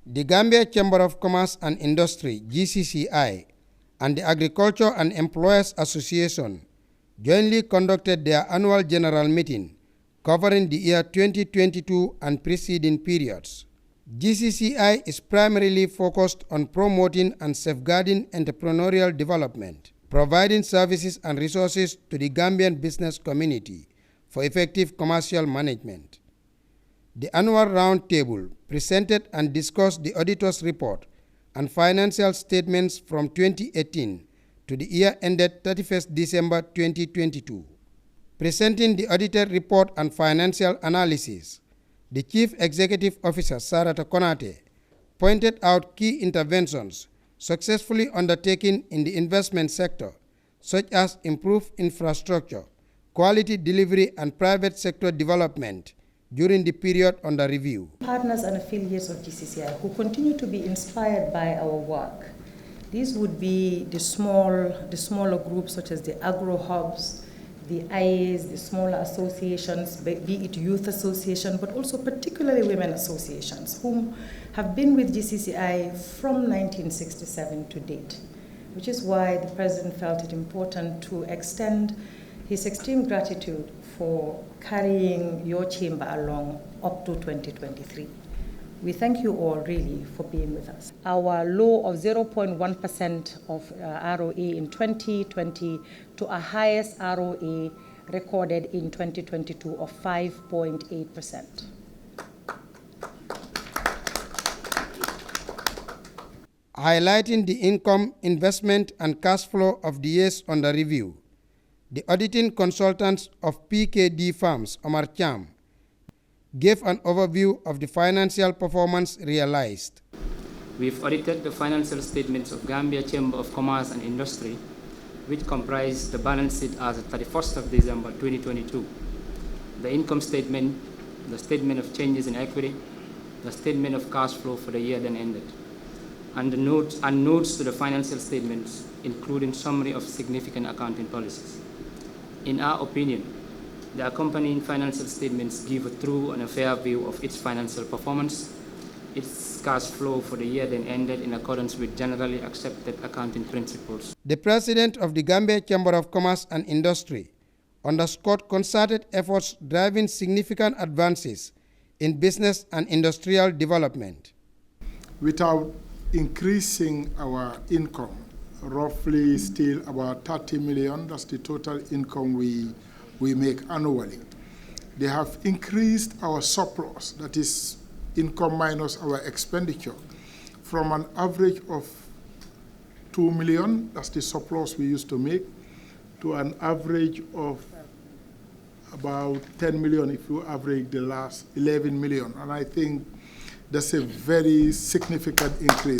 The Gambia Chamber of Commerce and Industry, GCCI, and the Agriculture and Employers Association jointly conducted their annual general meeting covering the year 2022 and preceding periods. GCCI is primarily focused on promoting and safeguarding entrepreneurial development, providing services and resources to the Gambian business community for effective commercial management. The annual roundtable presented and discussed the auditor's report and financial statements from 2018 to the year ended 31st December 2022. Presenting the audited report and financial analysis, the Chief Executive Officer, Sarata Konate, pointed out key interventions successfully undertaken in the investment sector, such as improved infrastructure, quality delivery, and private sector development during the period under review. Partners and affiliates of GCCI who continue to be inspired by our work. These would be the smaller groups such as the agro hubs, the IAs, the smaller associations, be it youth association, but also particularly women associations, whom have been with GCCI from 1967 to date, which is why the President felt it important to extend his extreme gratitude for carrying your chamber along up to 2023. We thank you all really for being with us. Our low of 0.1% of ROA in 2020 to a highest ROA recorded in 2022 of 5.8%. Highlighting the income, investment, and cash flow of the years under review, the auditing consultants of PKD Farms, Omar Cham, gave an overview of the financial performance realized. We've audited the financial statements of Gambia Chamber of Commerce and Industry, which comprise the balance sheet as of 31st of December 2022, the income statement, the statement of changes in equity, the statement of cash flow for the year then ended, and the notes to the financial statements, including summary of significant accounting policies. In our opinion, the accompanying financial statements give a true and a fair view of its financial performance, its cash flow for the year then ended in accordance with generally accepted accounting principles. The President of the Gambia Chamber of Commerce and Industry underscored concerted efforts driving significant advances in business and industrial development. Without increasing our income, roughly still about 30 million, that's the total income we make annually. They have increased our surplus, that is income minus our expenditure, from an average of 2 million, that's the surplus we used to make, to an average of about 10 million if you average the last 11 million. And I think that's a very significant increase.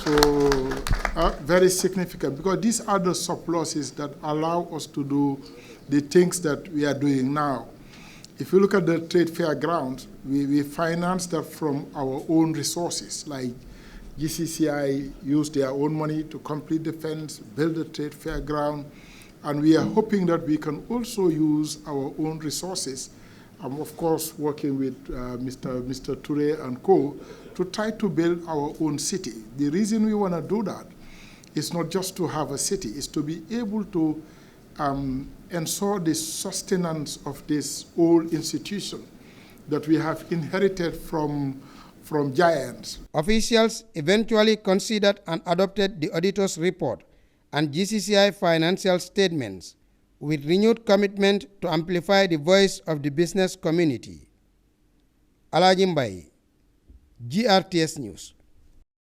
So, very significant, because these are the surpluses that allow us to do the things that we are doing now. If you look at the trade fair grounds, we finance that from our own resources, like GCCI used their own money to complete the fence, build the trade fair ground, and we are hoping that we can also use our own resources. I'm of course working with Mr. Toure and co. to try to build our own city. The reason we want to do that is not just to have a city, it's to be able to ensure the sustenance of this old institution that we have inherited from giants. Officials eventually considered and adopted the auditor's report and GCCI financial statements with renewed commitment to amplify the voice of the business community. Alagie Mbye, GRTS News.